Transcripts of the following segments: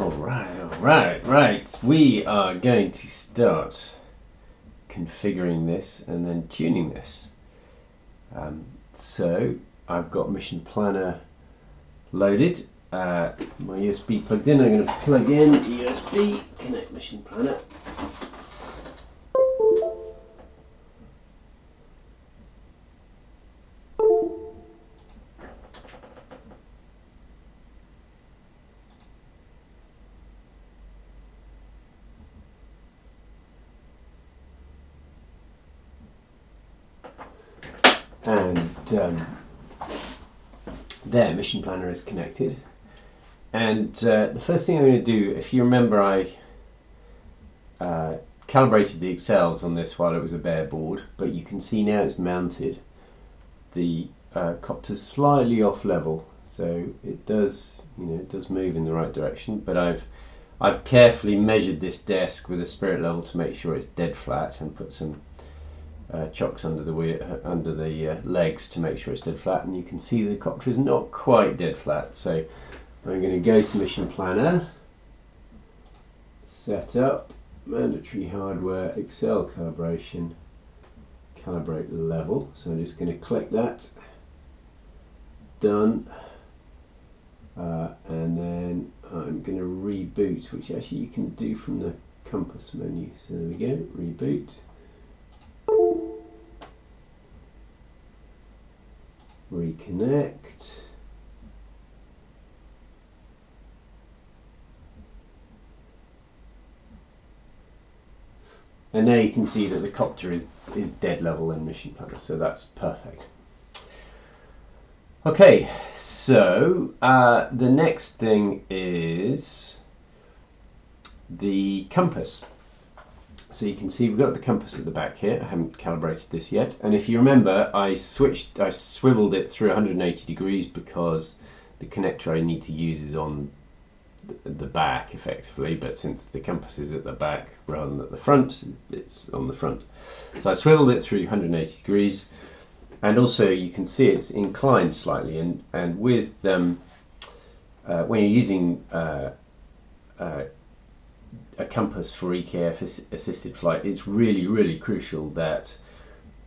Right. We are going to start configuring this and then tuning this. So I've got Mission Planner loaded. My USB plugged in. I'm going to plug in USB, connect Mission Planner. And there, Mission Planner is connected. And the first thing I'm going to do, if you remember, I calibrated the accels on this while it was a bare board, but you can see now it's mounted. The copter's slightly off level, so it does, it does move in the right direction. But I've carefully measured this desk with a spirit level to make sure it's dead flat, and put some chocks under the legs to make sure it's dead flat. And you can see the copter is not quite dead flat. So I'm going to go to Mission Planner, set up, mandatory hardware, Excel calibration, calibrate level. So I'm just going to click that, done, and then I'm going to reboot, which actually you can do from the compass menu. So there we go, reboot. Reconnect. And now you can see that the copter is dead level in Mission Planner, so that's perfect. Okay, so the next thing is the compass. So you can see we've got the compass at the back here. I haven't calibrated this yet, and if you remember, I swiveled it through 180 degrees because the connector I need to use is on the back effectively, but since the compass is at the back rather than at the front, it's on the front. So I swiveled it through 180 degrees, and also you can see it's inclined slightly, and with when you're using a compass for EKF assisted flight, it's really crucial that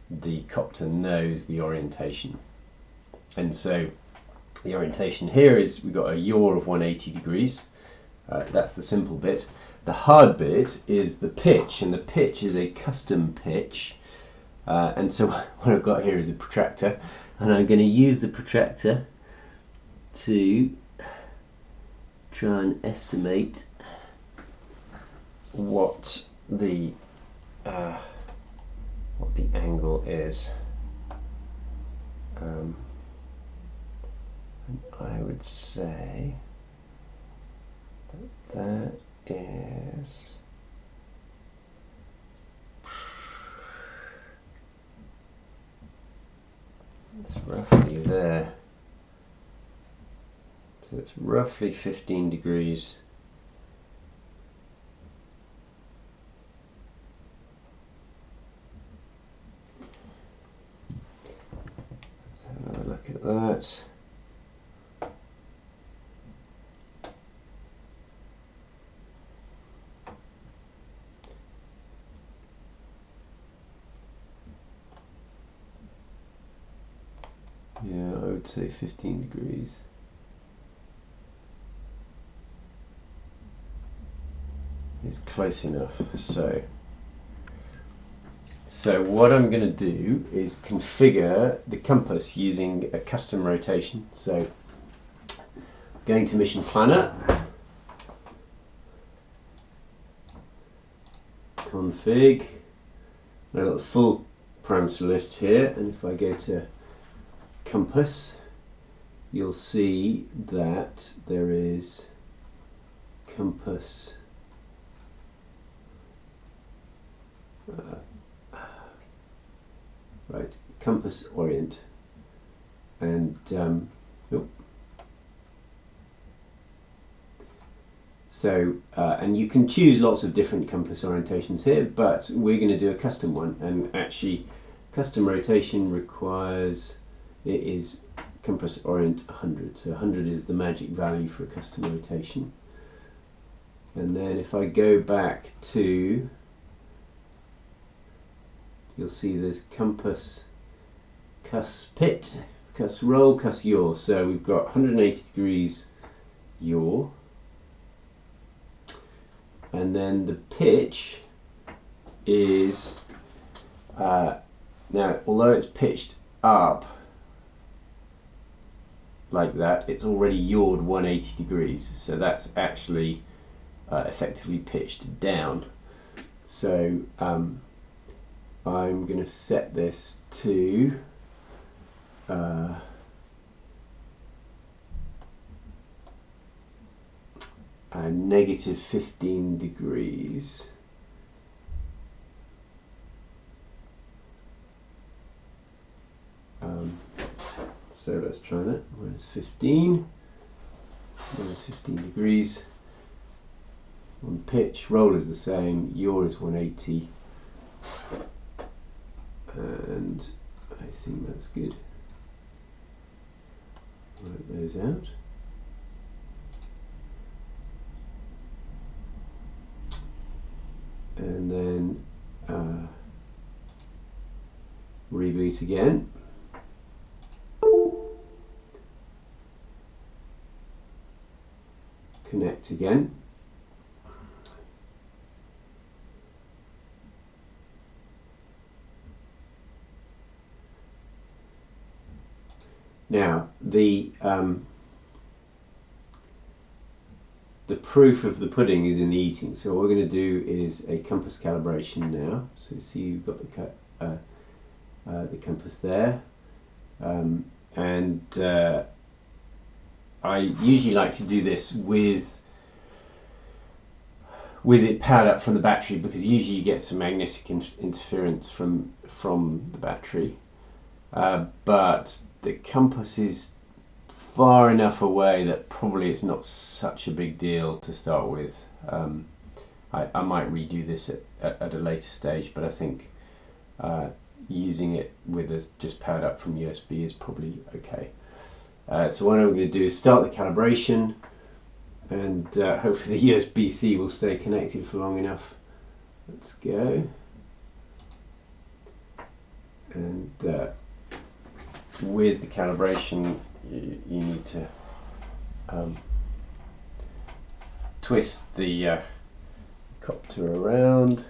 the copter knows the orientation. And so the orientation here is we've got a yaw of 180 degrees. That's the simple bit. The hard bit is the pitch, and the pitch is a custom pitch. And so what I've got here is a protractor, and I'm going to use the protractor to try and estimate what the angle is. I would say that is it's roughly there. So it's roughly 15 degrees. Let's have another look at that. Yeah, I would say 15 degrees. It's close enough. So what I'm going to do is configure the compass using a custom rotation. So going to Mission Planner, config, I've got the full parameter list here, and if I go to compass, you'll see that there is compass right, compass orient, and so and you can choose lots of different compass orientations here, but we're going to do a custom one, and actually custom rotation requires it is compass orient 100, so 100 is the magic value for a custom rotation. And then if I go back to, you'll see there's compass, cus pit, cus roll, cus yaw. So we've got 180 degrees yaw. And then the pitch is, now although it's pitched up like that, it's already yawed 180 degrees. So that's actually effectively pitched down. So I'm going to set this to negative 15 degrees. So let's try that. Minus 15 degrees. On pitch, roll is the same, yaw is 180, and I think that's good. Work those out. And then reboot again. Connect again. Now the proof of the pudding is in the eating. So what we're going to do is a compass calibration now. So you see you've got the compass there, and I usually like to do this with it powered up from the battery, because usually you get some magnetic interference from the battery, but the compass is far enough away that probably it's not such a big deal to start with. I might redo this at a later stage, but I think using it with us just powered up from USB is probably okay. So what I'm going to do is start the calibration, and hopefully the USB-C will stay connected for long enough. Let's go. And with the calibration, you need to twist the copter around,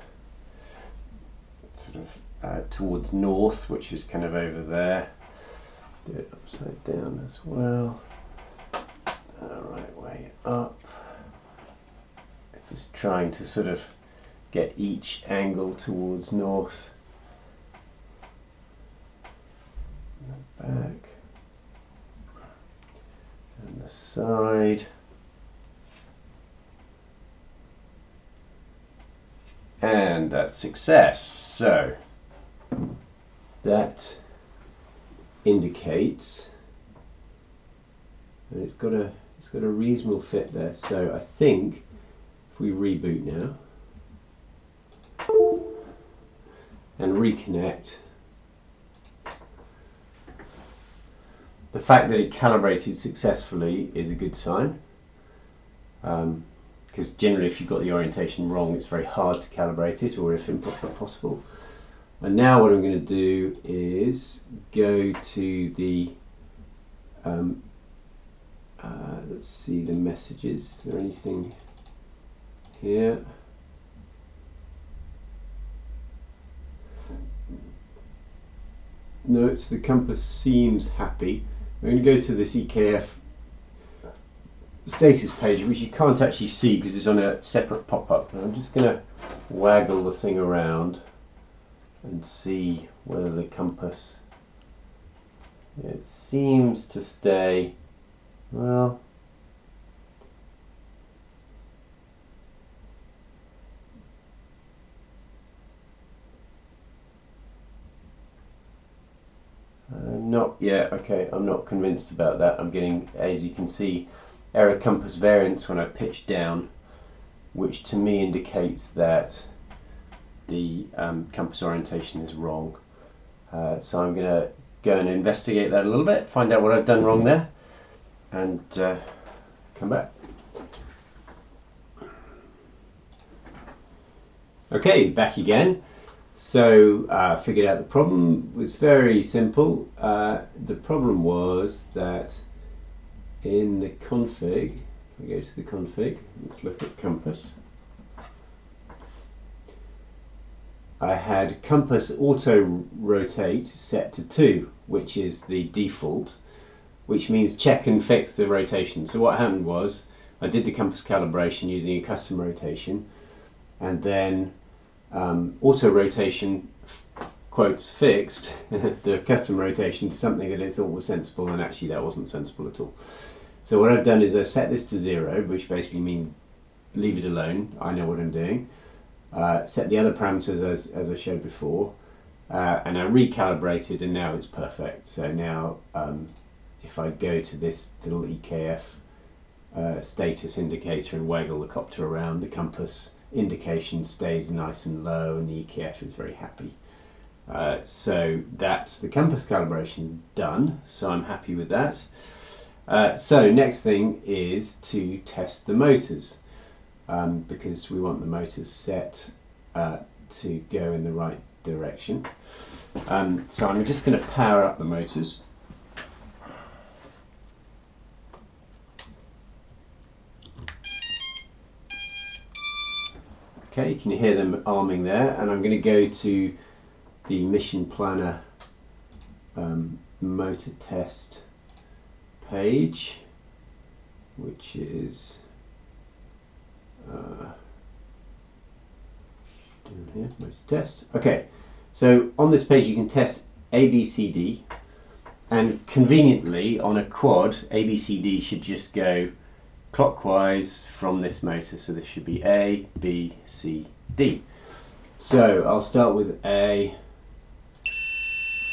sort of towards north, which is kind of over there. Do it upside down as well. Right way up. Just trying to sort of get each angle towards north. The back. And the side. And that's success. So that indicates, and it's got a reasonable fit there. So I think if we reboot now and reconnect, the fact that it calibrated successfully is a good sign, because generally if you've got the orientation wrong, it's very hard to calibrate it, or if impossible. And now what I'm going to do is go to the let's see the messages. Is there anything here? No, it's the compass seems happy. I'm going to go to this EKF status page, which you can't actually see because it's on a separate pop-up. I'm just going to waggle the thing around and see whether the compass, it seems to stay, well, not yet. Okay, I'm not convinced about that. I'm getting, as you can see, error compass variance when I pitch down, which to me indicates that the compass orientation is wrong. So I'm going to go and investigate that a little bit, find out what I've done wrong there, and come back. Okay, back again. So figured out the problem was very simple. The problem was that in the config, if I go to the config, let's look at compass. I had compass auto rotate set to 2, which is the default, which means check and fix the rotation. So what happened was I did the compass calibration using a custom rotation, and then auto rotation quotes fixed the custom rotation to something that it thought was sensible, and actually that wasn't sensible at all. So what I've done is I've set this to 0, which basically means leave it alone, I know what I'm doing. Set the other parameters as I showed before, and I recalibrated, and now it's perfect. So now if I go to this little EKF status indicator and waggle the copter around, the compass indication stays nice and low and the EKF is very happy. So that's the compass calibration done, so I'm happy with that. So next thing is to test the motors, because we want the motors set to go in the right direction. So I'm just going to power up the motors. Okay, you can hear them arming there, and I'm going to go to the Mission Planner motor test page, which is down here, motor test. Okay, so on this page you can test A, B, C, D, and conveniently on a quad, A, B, C, D should just go clockwise from this motor, so this should be A, B, C, D. So I'll start with A,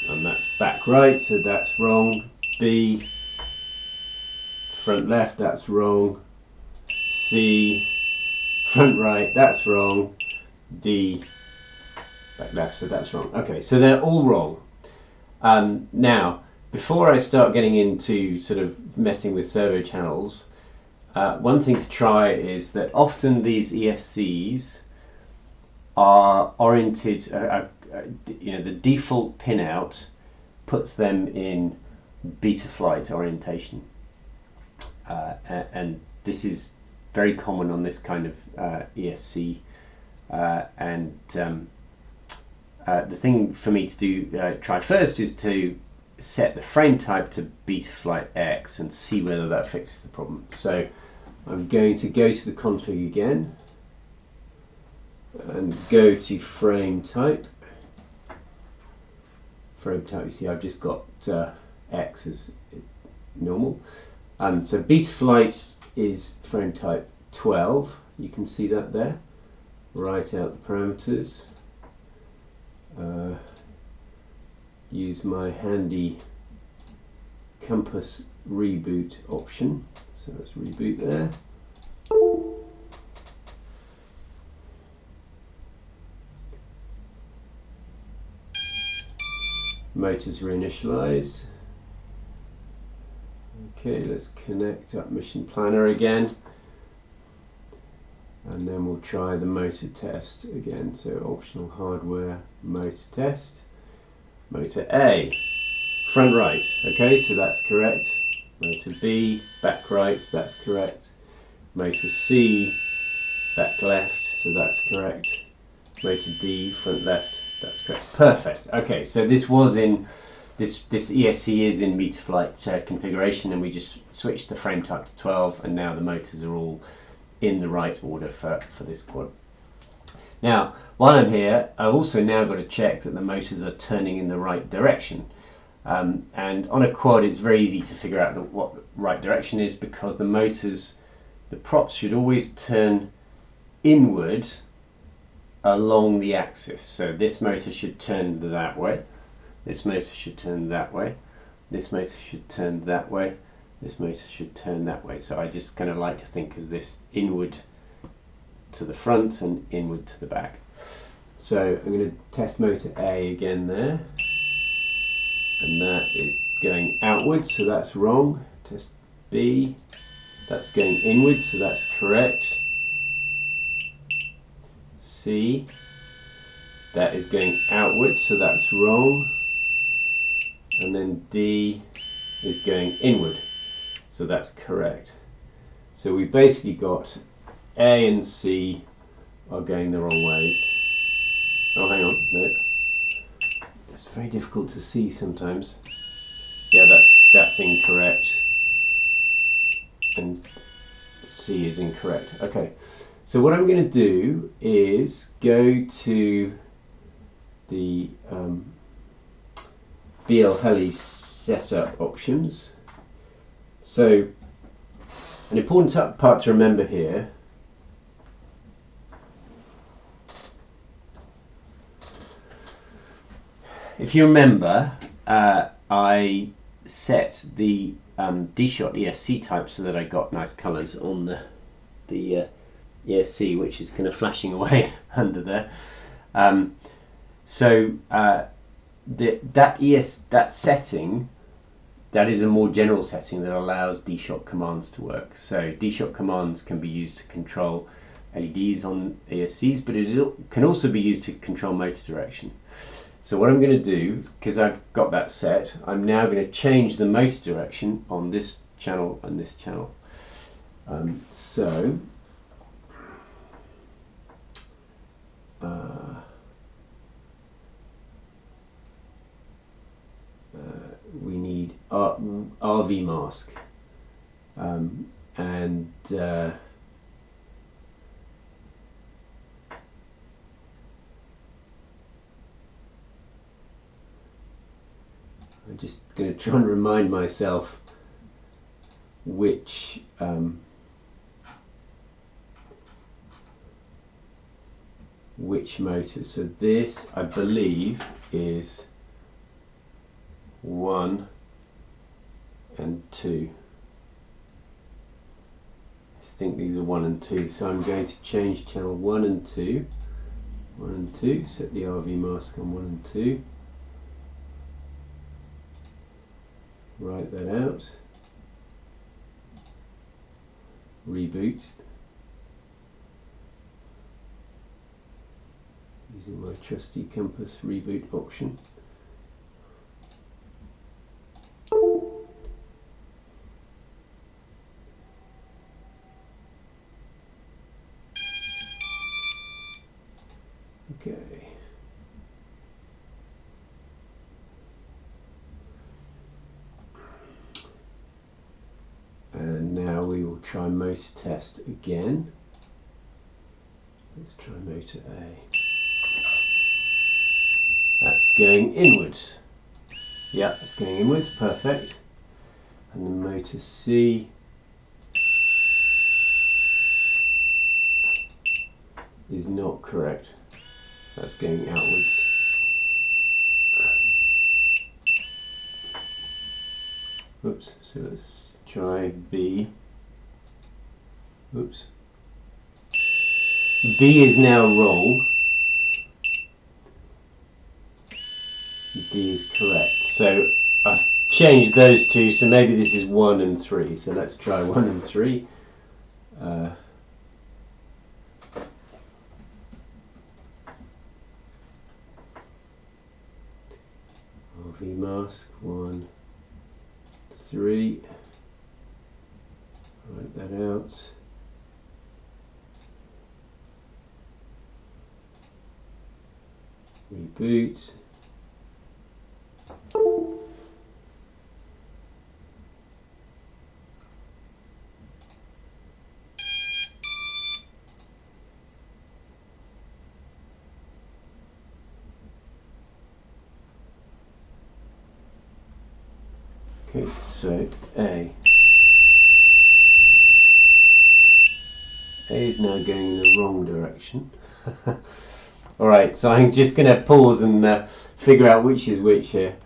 and that's back right, so that's wrong. B, front left, that's wrong. C, front right, that's wrong. D, back left, so that's wrong. Okay, so they're all wrong. Now, before I start getting into sort of messing with servo channels, one thing to try is that often these ESCs are oriented, the default pinout puts them in betaflight orientation, and this is very common on this kind of ESC, and the thing for me to do try first is to set the frame type to betaflight X and see whether that fixes the problem. So I'm going to go to the config again and go to frame type. Frame type, you see I've just got X as normal. So betaflight is frame type 12, you can see that there. Write out the parameters. Use my handy compass reboot option. So let's reboot there. Motors reinitialize. Okay, let's connect up Mission Planner again, and then we'll try the motor test again. So optional hardware motor test. Motor A, front right. Okay, so that's correct. Motor B, back right, that's correct. Motor C, back left, so that's correct. Motor D, front left, that's correct. Perfect. Okay, so this was in this ESC is in betaflight configuration, and we just switched the frame type to 12, and now the motors are all in the right order for this quad. Now, while I'm here, I've also now got to check that the motors are turning in the right direction. And on a quad it's very easy to figure out what the right direction is, because the motors, the props should always turn inward along the axis. So this motor should turn that way, this motor should turn that way, this motor should turn that way, this motor should turn that way. So I just kind of like to think as this inward to the front and inward to the back. So I'm going to test motor A again there, and that is going outward, so that's wrong. Test B, that's going inward, so that's correct. C, that is going outwards, so that's wrong. And then D is going inward, so that's correct. So we've basically got A and C are going the wrong ways. Oh, hang on, no. It's very difficult to see sometimes. Yeah, that's incorrect. And C is incorrect. Okay, so what I'm going to do is go to the BL Heli setup options. So an important part to remember here if you remember, I set the D-Shot ESC type so that I got nice colours on the ESC, which is kind of flashing away under there. That setting, that is a more general setting that allows D-Shot commands to work. So D-Shot commands can be used to control LEDs on ESCs, but it can also be used to control motor direction. So what I'm going to do, because I've got that set, I'm now going to change the motor direction on this channel and this channel. We need RV mask, and I'm just going to try and remind myself which motor. So this, I believe, is 1 and 2. I think these are 1 and 2. So I'm going to change channel 1 and 2. 1 and 2. Set the RV mask on 1 and 2. Write that out. Reboot. Using my trusty compass reboot option. Okay. And now we will try motor test again. Let's try motor A. That's going inwards. Yeah, it's going inwards, perfect. And then motor C is not correct. That's going outwards. Oops, so let's try B. Oops. B is now wrong. D is correct. So I've changed those two, so maybe this is 1 and 3. So let's try 1 and 3. RV mask 1, 3. Write that out. Reboot. Okay, so A is now going in the wrong direction. Alright, so I'm just going to pause and figure out which is which here.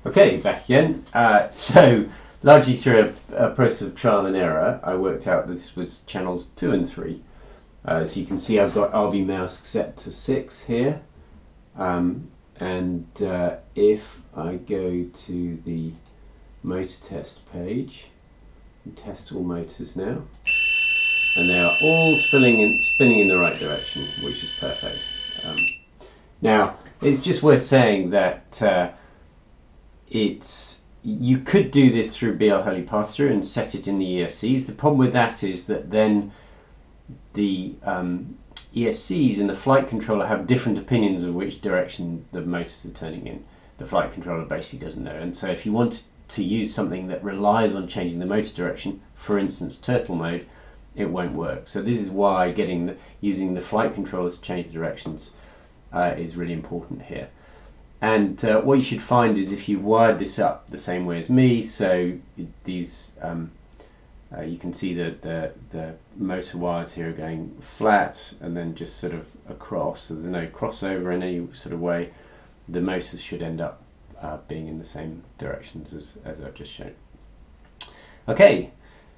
Okay, back again. So, largely through a process of trial and error, I worked out this was channels 2 and 3. So you can see I've got RV mask set to 6 here. And if I go to the motor test page and test all motors now, and they are all spinning in the right direction, which is perfect. Now, it's just worth saying that you could do this through BL Holy Pass-Through and set it in the ESCs. The problem with that is that then the ESCs and the flight controller have different opinions of which direction the motors are turning in. The flight controller basically doesn't know, and so if you want to use something that relies on changing the motor direction, for instance turtle mode, it won't work. So this is why using the flight controller to change the directions is really important here. And what you should find is if you wired this up the same way as me, so these you can see that the motor wires here are going flat and then just sort of across, so there's no crossover in any sort of way. The motors should end up being in the same directions as I've just shown. Okay,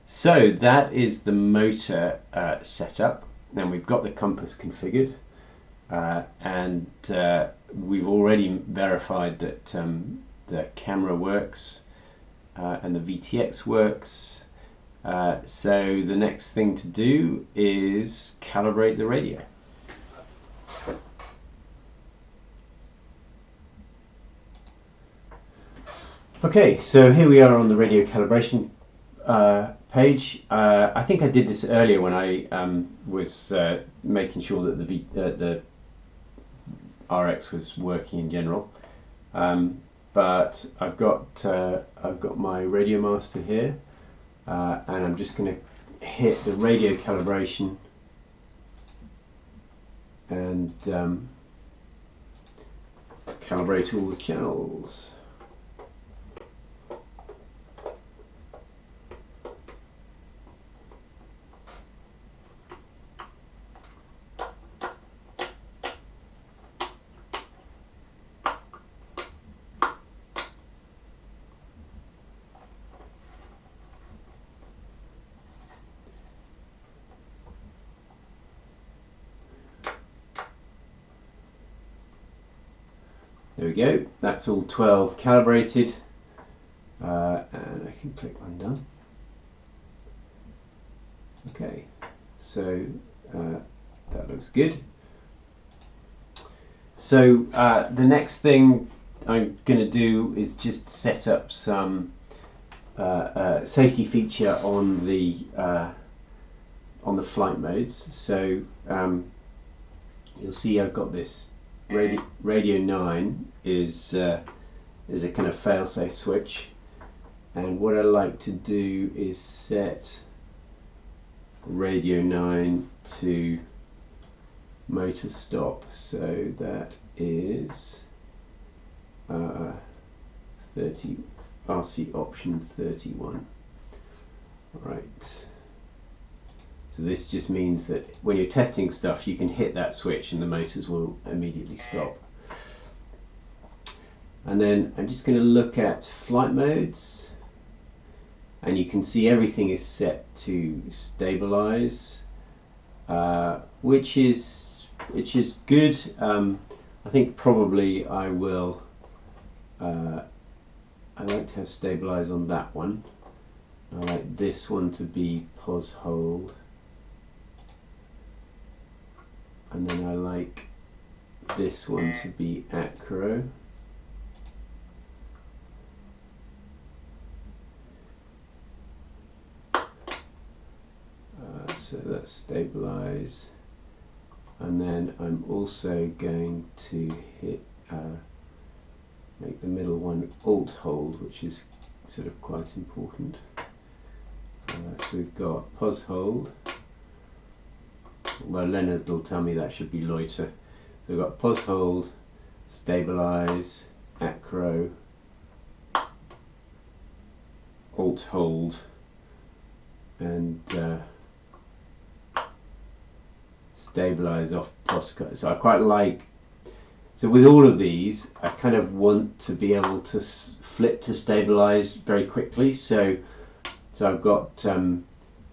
so that is the motor setup. Now we've got the compass configured, and we've already verified that the camera works and the VTX works. So the next thing to do is calibrate the radio. Okay, so here we are on the radio calibration page. I think I did this earlier when I was making sure that the RX was working in general, but I've got my radio master here, and I'm just going to hit the radio calibration and calibrate all the channels. There we go, that's all 12 calibrated, and I can click undone. Okay, so that looks good. So the next thing I'm going to do is just set up some safety feature on the flight modes. So you'll see I've got this radio 9 is a kind of failsafe switch, and what I like to do is set radio 9 to motor stop, so that is 30 RC option 31. Right. So this just means that when you're testing stuff, you can hit that switch and the motors will immediately stop. And then I'm just going to look at flight modes, and you can see everything is set to stabilize, which is good. I think probably I will. I like to have stabilize on that one. I like this one to be pause hold. And then I like this one to be acro. So that's stabilize. And then I'm also going to hit make the middle one alt hold, which is sort of quite important. So we've got pause hold. Well, Leonard will tell me that should be loiter. So we've got pause hold, stabilize, acro, alt hold, and stabilize off pause. So I quite like. So with all of these, I kind of want to be able to flip to stabilize very quickly. So I've got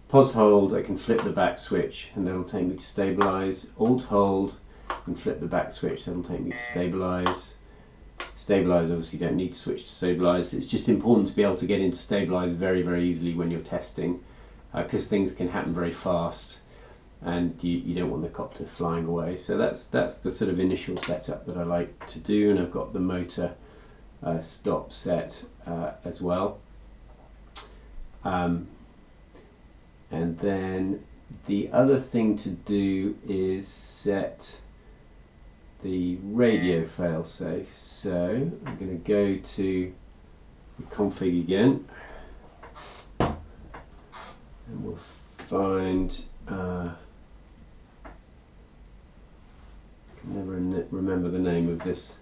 pause hold, I can flip the back switch and that'll take me to stabilize. Alt hold, and flip the back switch, that'll take me to stabilize. Stabilize, obviously you don't need to switch to stabilize. It's just important to be able to get into stabilize very, very easily when you're testing. because things can happen very fast, and you don't want the copter flying away. So that's the sort of initial setup that I like to do, and I've got the motor stop set as well. And then the other thing to do is set the radio failsafe. So I'm going to go to the config again, and we'll find I can never remember the name of this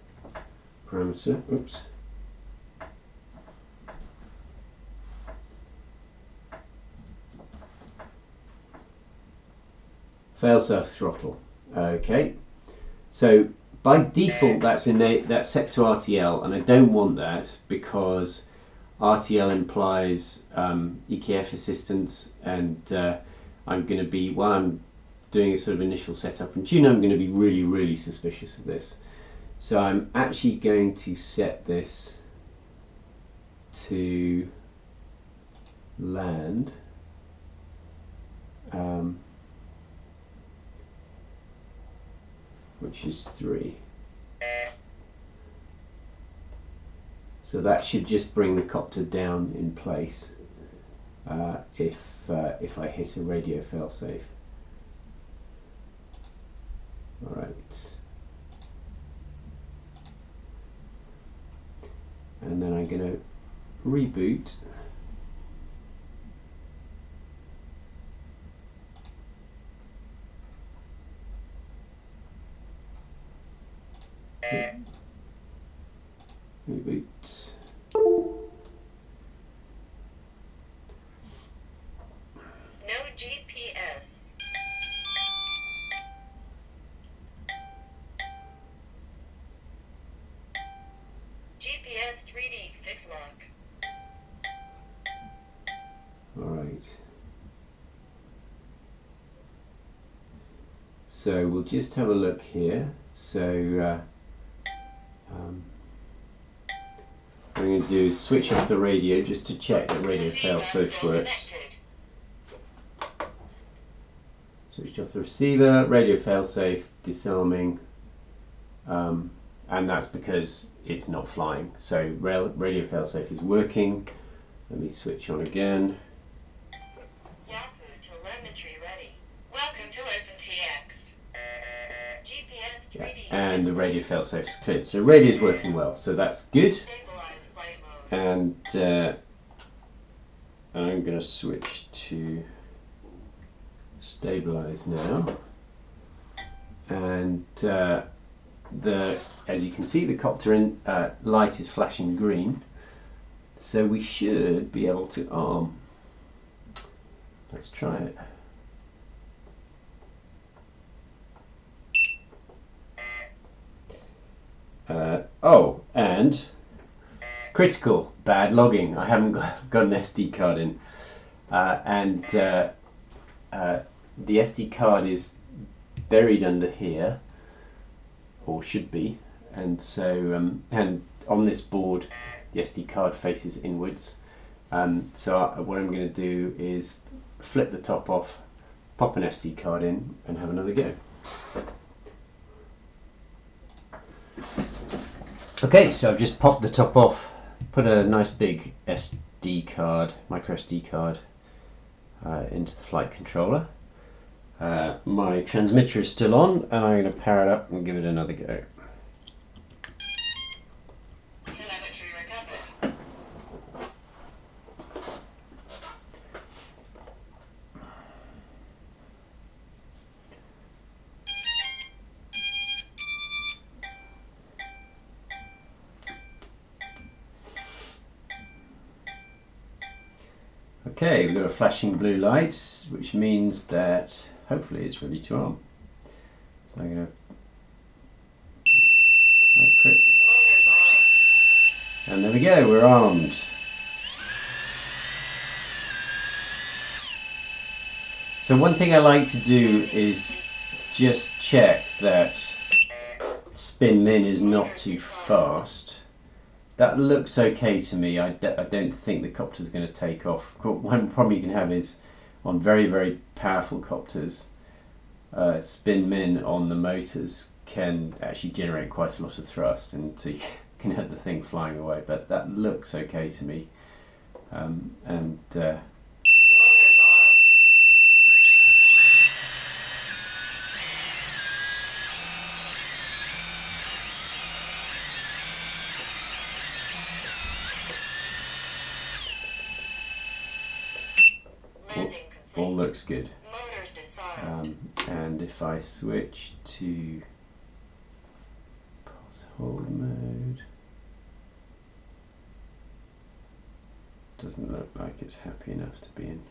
parameter. Oops. Failsafe throttle. Okay. So by default that's set to RTL, and I don't want that because RTL implies EKF assistance, and I'm going to be, while I'm doing a sort of initial setup and tune, I'm going to be really suspicious of this. So I'm actually going to set this to land, which is 3. So that should just bring the copter down in place if I hit a radio failsafe. All right. And then I'm going to reboot. Reboot. No GPS. GPS 3D fix lock. All right. So we'll just have a look here. So what I'm going to do is switch off the radio just to check that radio failsafe works. Switch off the receiver, radio failsafe, disarming, and that's because it's not flying. So radio failsafe is working. Let me switch on again. Yahoo telemetry ready. Welcome to OpenTX. GPS 3D. And the radio failsafe is cleared. So radio is working well. So that's good. Stabilize flight mode. And I'm going to switch to stabilize now. And as you can see, the copter light is flashing green. So we should be able to arm. Let's try it. Oh, and critical, bad logging. I haven't got an SD card in, and the SD card is buried under here, or should be, and so and on this board the SD card faces inwards. So what I'm going to do is flip the top off, pop an SD card in, and have another go. Okay, so I've just popped the top off, put a nice big SD card, micro SD card, into the flight controller. My transmitter is still on, and I'm going to power it up and give it another go. Telemetry recovered. Okay, we've got a flashing blue light, which means that hopefully it's ready to arm. So I'm going to right click, Motors on. and there we go, we're armed. So one thing I like to do is just check that spin min is not too fast. That looks okay to me. I don't think the copter's going to take off. One problem you can have is on very, very powerful copters, spin min on the motors can actually generate quite a lot of thrust, and so you can have the thing flying away. But that looks okay to me, and Motors armed. Landing all complete. looks good. Motors disarmed. And if I switch to pulse hold mode, doesn't look like it's happy enough to be in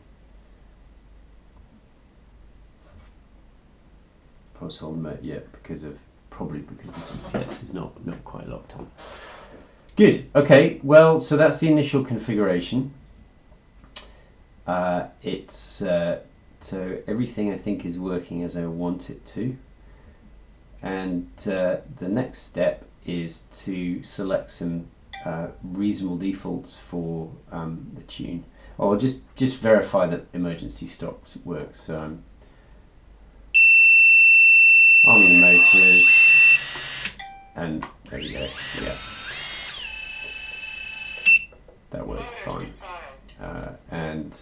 pulse hold mode yet, probably because the GPS is not quite locked on. Good. Okay. Well, so that's the initial configuration. So everything I think is working as I want it to, and the next step is to select some reasonable defaults for the tune, or just verify that emergency stops works. So I'm arming the motors, and there you go. Yeah, that works Motors fine. disarmed. And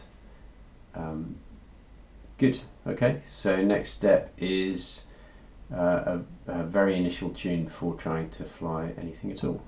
good. Okay, so next step is a very initial tune before trying to fly anything at all.